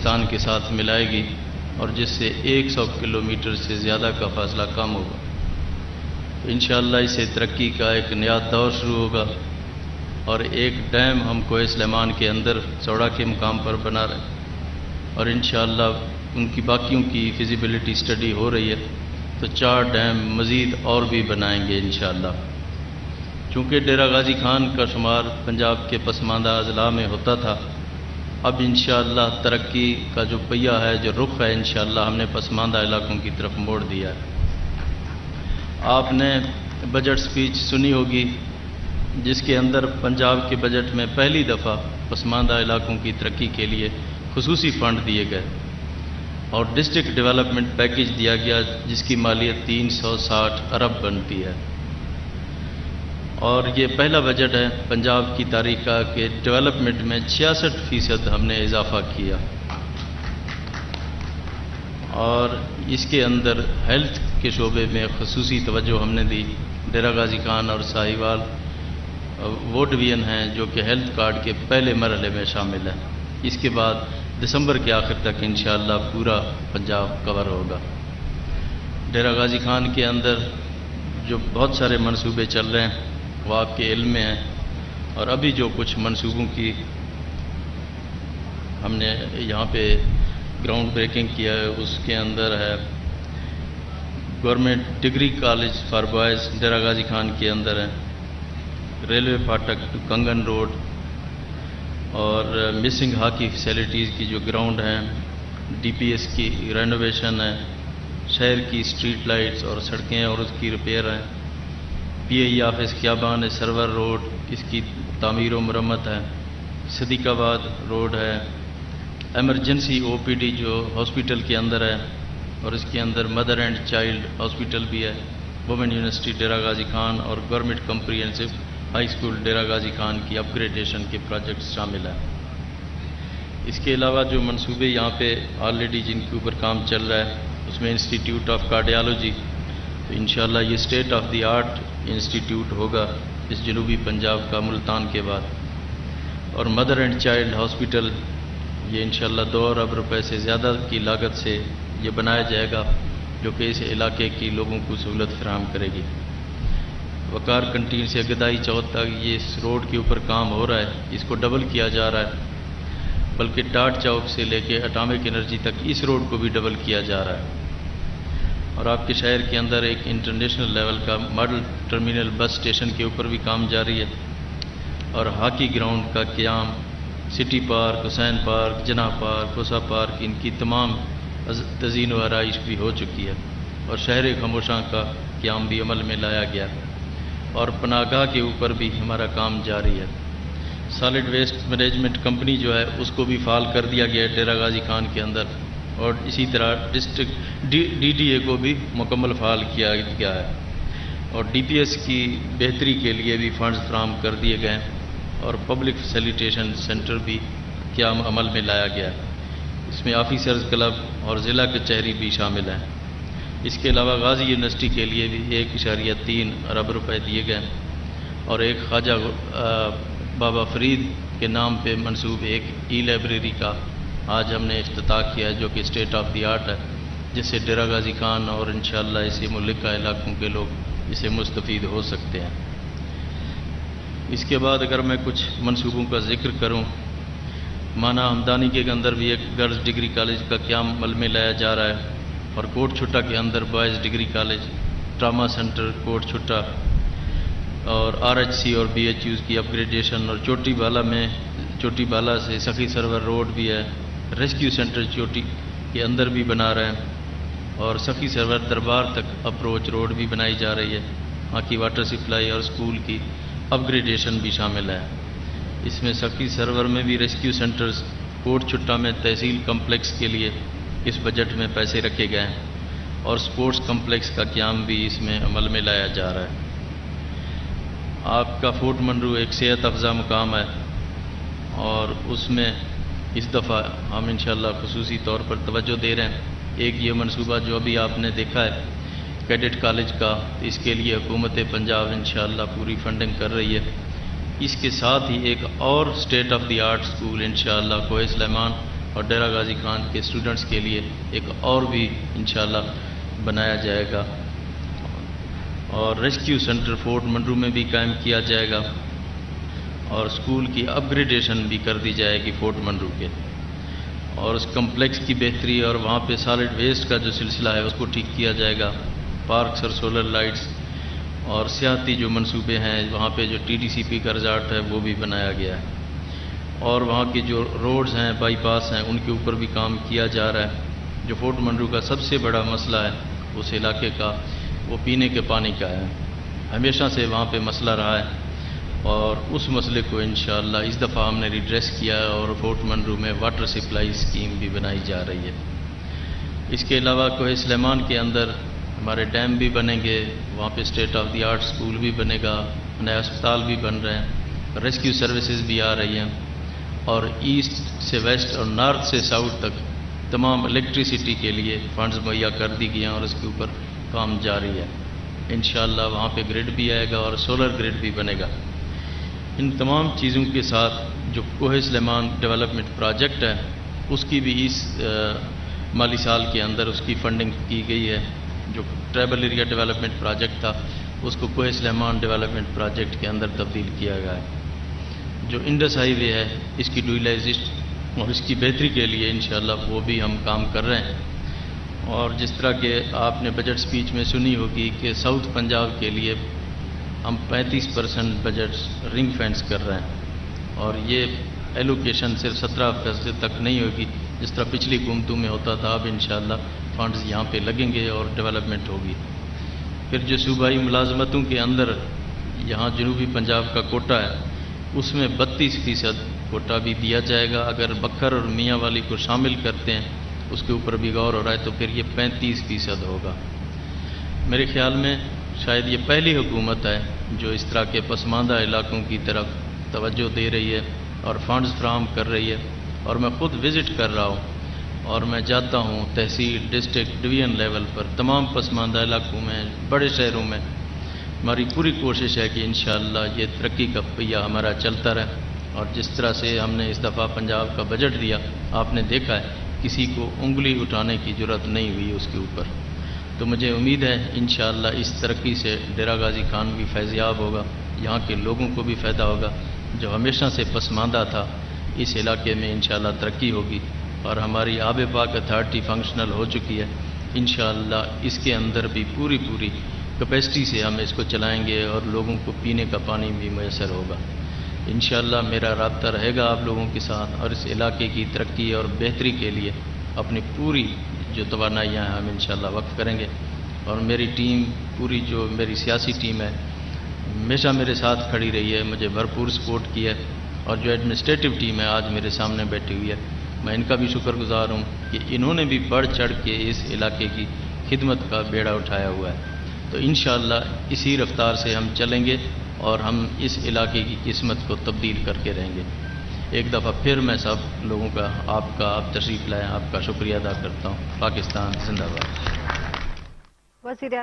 بلوچستان کے ساتھ ملائے گی اور جس سے 100 کلومیٹر سے زیادہ کا فاصلہ کم ہوگا. انشاءاللہ اس سے ترقی کا ایک نیا دور شروع ہوگا. اور ایک ڈیم ہم کوہ سلیمان کے اندر سوڑا کے مقام پر بنا رہے ہیں اور انشاءاللہ ان کی باقیوں کی فیزیبلٹی اسٹڈی ہو رہی ہے، تو 4 ڈیم مزید اور بھی بنائیں گے انشاءاللہ. چونکہ ڈیرہ غازی خان کا شمار پنجاب کے پسماندہ اضلاع میں ہوتا تھا، اب انشاءاللہ ترقی کا جو پہیہ ہے، جو رخ ہے، انشاءاللہ ہم نے پسماندہ علاقوں کی طرف موڑ دیا ہے. آپ نے بجٹ سپیچ سنی ہوگی جس کے اندر پنجاب کے بجٹ میں پہلی دفعہ پسماندہ علاقوں کی ترقی کے لیے خصوصی فنڈ دیے گئے اور ڈسٹرکٹ ڈیولپمنٹ پیکیج دیا گیا جس کی مالیت 360 ارب بنتی ہے. اور یہ پہلا بجٹ ہے پنجاب کی تاریخ کا کہ ڈیولپمنٹ میں 66% ہم نے اضافہ کیا. اور اس کے اندر ہیلتھ کے شعبے میں خصوصی توجہ ہم نے دی. ڈیرہ غازی خان اور ساہیوال وہ ڈویژن ہیں جو کہ ہیلتھ کارڈ کے پہلے مرحلے میں شامل ہیں. اس کے بعد دسمبر کے آخر تک انشاءاللہ پورا پنجاب کور ہوگا. ڈیرہ غازی خان کے اندر جو بہت سارے منصوبے چل رہے ہیں وہ آپ کے علم میں ہیں، اور ابھی جو کچھ منصوبوں کی ہم نے یہاں پہ گراؤنڈ بریکنگ کیا ہے اس کے اندر ہے government degree college for boys Dera Ghazi Khan کے اندر ہے، ریلوے فاٹک ٹو کنگن روڈ، اور مسنگ ہاکی فیسلٹیز کی جو گراؤنڈ ہیں، ڈی پی ایس کی رینوویشن ہے، شہر کی اسٹریٹ لائٹس اور سڑکیں اور اس کی ریپیئر ہیں، پی آئی آفس خیابان سرور روڈ اس کی تعمیر و مرمت ہے، صدیق آباد روڈ ہے، ایمرجنسی او پی ڈی جو ہاسپٹل کے اندر ہے اور اس کے اندر مدر اینڈ چائلڈ ہاسپٹل بھی ہے، وومن یونیورسٹی ڈیرہ غازی خان اور گورنمنٹ کمپریہنسو ہائی اسکول ڈیرہ غازی خان کی اپ گریڈیشن کے پروجیکٹس شامل ہیں. اس کے علاوہ جو منصوبے یہاں پہ آلریڈی جن کے اوپر کام چل رہا ہے اس میں انسٹیٹیوٹ آف کارڈیالوجی، تو انشاءاللہ یہ state of the art institute ہوگا اس جنوبی پنجاب کا ملتان کے بعد. اور مدر اینڈ چائلڈ ہاسپٹل یہ انشاءاللہ 2 ارب روپے سے زیادہ کی لاگت سے یہ بنایا جائے گا جو کہ اس علاقے کی لوگوں کو سہولت فراہم کرے گی. وقار کنٹین سے گدائی چوک تک یہ اس روڈ کے اوپر کام ہو رہا ہے، اس کو ڈبل کیا جا رہا ہے، بلکہ ٹاٹ چوک سے لے کے اٹامک انرجی تک اس روڈ کو بھی ڈبل کیا جا رہا ہے. اور آپ کے شہر کے اندر ایک انٹرنیشنل لیول کا ماڈل ٹرمینل بس اسٹیشن کے اوپر بھی کام جاری ہے. اور ہاکی گراؤنڈ کا قیام، سٹی پارک، حسین پارک، جناح پارک، کوسا پارک، ان کی تمام تزئین و آرائش بھی ہو چکی ہے. اور شہر خاموشاں کا قیام بھی عمل میں لایا گیا. اور پناہ گاہ کے اوپر بھی ہمارا کام جاری ہے. سالڈ ویسٹ مینجمنٹ کمپنی جو ہے اس کو بھی فعال کر دیا گیا ہے ڈیرہ غازی خان کے اندر، اور اسی طرح ڈسٹرکٹ ڈی ڈی اے کو بھی مکمل فعال کیا گیا ہے. اور ڈی پی ایس کی بہتری کے لیے بھی فنڈز فراہم کر دیے گئے ہیں اور پبلک فیسیلیٹیشن سینٹر بھی قیام عمل میں لایا گیا ہے. اس میں آفیسرز کلب اور ضلع کچہری بھی شامل ہیں. اس کے علاوہ غازی یونیورسٹی کے لیے بھی 1.3 ارب روپے دیے گئے اور ایک خواجہ بابا فرید کے نام پہ منسوب ایک ای لائبریری کا آج ہم نے افتتاح کیا ہے جو کہ اسٹیٹ آف دی آرٹ ہے، جس سے ڈیرہ غازی خان اور انشاءاللہ اسی ملک کا علاقوں کے لوگ اسے مستفید ہو سکتے ہیں. اس کے بعد اگر میں کچھ منصوبوں کا ذکر کروں، مانا ہمدانی کے اندر بھی ایک گرلز ڈگری کالج کا قیام عمل میں لایا جا رہا ہے، اور کوٹ چھٹا کے اندر boys degree college, trauma centre Kot Chutta, اور آر ایچ سی اور بی ایچ یوز کی اپ گریڈیشن، اور چوٹی بالا میں چوٹی بالا سے سخی سرور روڈ بھی ہے، ریسکیو سینٹر چوٹی کے اندر بھی بنا رہے ہیں، اور سخی سرور دربار تک اپروچ روڈ بھی بنائی جا رہی ہے. وہاں کی واٹر سپلائی اور اسکول کی اپ گریڈیشن بھی شامل ہے. اس میں سخی سرور میں بھی ریسکیو سینٹرز، کوٹ چھٹا میں تحصیل کمپلیکس کے لیے اس بجٹ میں پیسے رکھے گئے ہیں، اور سپورٹس کمپلیکس کا قیام بھی اس میں عمل میں لایا جا رہا ہے. آپ کا فورٹ منرو ایک صحت افزا مقام ہے، اور اس میں اس دفعہ ہم انشاءاللہ خصوصی طور پر توجہ دے رہے ہیں. ایک یہ منصوبہ جو ابھی آپ نے دیکھا ہے کیڈٹ کالج کا، اس کے لیے حکومت پنجاب انشاءاللہ پوری فنڈنگ کر رہی ہے. اس کے ساتھ ہی ایک اور state of the art school انشاءاللہ کوہ سلیمان اور ڈیرہ غازی خان کے اسٹوڈنٹس کے لیے ایک اور بھی انشاءاللہ بنایا جائے گا، اور ریسکیو سینٹر فورٹ منرو میں بھی قائم کیا جائے گا، اور اسکول کی اپ گریڈیشن بھی کر دی جائے گی فورٹ منرو کے، اور اس کمپلیکس کی بہتری اور وہاں پہ سالڈ ویسٹ کا جو سلسلہ ہے اس کو ٹھیک کیا جائے گا، پارکس اور سولر لائٹس اور سیاحتی جو منصوبے ہیں، وہاں پہ جو ٹی ڈی سی پی کا ریزارٹ ہے وہ بھی بنایا گیا ہے، اور وہاں کی جو روڈز ہیں، بائی پاس ہیں، ان کے اوپر بھی کام کیا جا رہا ہے۔ جو فورٹ منرو کا سب سے بڑا مسئلہ ہے اس علاقے کا، وہ پینے کے پانی کا ہے، ہمیشہ سے وہاں پہ مسئلہ رہا ہے، اور اس مسئلے کو انشاءاللہ اس دفعہ ہم نے ریڈریس کیا ہے، اور فورٹ منرو میں واٹر سپلائی اسکیم بھی بنائی جا رہی ہے۔ اس کے علاوہ کوہ سلیمان کے اندر ہمارے ڈیم بھی بنیں گے، وہاں پہ state of the art school بھی بنے گا، نیا اسپتال بھی بن رہے ہیں، ریسکیو سروسز بھی آ رہی ہیں، اور ایسٹ سے ویسٹ اور نارتھ سے ساؤتھ تک تمام الیکٹریسٹی کے لیے فنڈز مہیا کر دی گئی ہیں، اور اس کے اوپر کام جاری ہے۔ انشاءاللہ وہاں پہ گریڈ بھی آئے گا اور سولر گریڈ بھی بنے گا۔ ان تمام چیزوں کے ساتھ جو کوہ سلیمان ڈیولپمنٹ پروجیکٹ ہے اس کی بھی اس مالی سال کے اندر اس کی فنڈنگ کی گئی ہے۔ جو ٹرائبل ایریا ڈیولپمنٹ پروجیکٹ تھا اس کو کوہ سلیمان ڈیولپمنٹ پروجیکٹ کے اندر تبدیل کیا گیا ہے۔ جو انڈس ہائی وے ہے اس کی ڈویلائزیشن اور اس کی بہتری کے لیے انشاءاللہ وہ بھی ہم کام کر رہے ہیں، اور جس طرح کہ آپ نے بجٹ سپیچ میں سنی ہوگی کہ ساؤتھ پنجاب کے لیے ہم 35% بجٹ رنگ فینس کر رہے ہیں، اور یہ ایلوکیشن صرف 17% تک نہیں ہوگی جس طرح پچھلی حکومتوں میں ہوتا تھا۔ اب انشاءاللہ فنڈز یہاں پہ لگیں گے اور ڈیولپمنٹ ہوگی۔ پھر جو صوبائی ملازمتوں کے اندر یہاں جنوبی پنجاب کا کوٹا ہے اس میں 32% کوٹا بھی دیا جائے گا۔ اگر بکھر اور میاں والی کو شامل کرتے ہیں اس کے اوپر بھی غور ہو رہا ہے تو پھر یہ 35% ہوگا۔ میرے خیال میں شاید یہ پہلی حکومت ہے جو اس طرح کے پسماندہ علاقوں کی طرف توجہ دے رہی ہے اور فنڈز فراہم کر رہی ہے، اور میں خود وزٹ کر رہا ہوں اور میں جاتا ہوں تحصیل، ڈسٹرکٹ، ڈویژن لیول پر تمام پسماندہ علاقوں میں، بڑے شہروں میں۔ ہماری پوری کوشش ہے کہ انشاءاللہ یہ ترقی کا پہیہ ہمارا چلتا رہے، اور جس طرح سے ہم نے اس دفعہ پنجاب کا بجٹ دیا آپ نے دیکھا ہے کسی کو انگلی اٹھانے کی جرات نہیں ہوئی اس کے اوپر۔ تو مجھے امید ہے انشاءاللہ اس ترقی سے ڈیرہ غازی خان بھی فیضیاب ہوگا، یہاں کے لوگوں کو بھی فائدہ ہوگا، جو ہمیشہ سے پسماندہ تھا اس علاقے میں انشاءاللہ ترقی ہوگی، اور ہماری آب پاک اتھارٹی فنکشنل ہو چکی ہے۔ انشاءاللہ اس کے اندر بھی پوری کیپیسٹی سے ہم اس کو چلائیں گے اور لوگوں کو پینے کا پانی بھی میسر ہوگا۔ انشاءاللہ میرا رابطہ رہے گا آپ لوگوں کے ساتھ، اور اس علاقے کی ترقی اور بہتری کے لیے اپنی پوری جو توانائیاں ہیں ہم انشاءاللہ وقف کریں گے، اور میری ٹیم پوری جو میری سیاسی ٹیم ہے ہمیشہ میرے ساتھ کھڑی رہی ہے، مجھے بھرپور سپورٹ کی ہے، اور جو ایڈمنسٹریٹو ٹیم ہے آج میرے سامنے بیٹھی ہوئی ہے میں ان کا بھی شکر گزار ہوں کہ انہوں نے بھی بڑھ چڑھ کے اس علاقے کی خدمت کا بیڑا اٹھایا ہوا ہے۔ تو انشاءاللہ اسی رفتار سے ہم چلیں گے اور ہم اس علاقے کی قسمت کو تبدیل کر کے رہیں گے۔ ایک دفعہ پھر میں سب لوگوں کا آپ تشریف لائیں، آپ کا شکریہ ادا کرتا ہوں۔ پاکستان زندہ باد۔ وزیر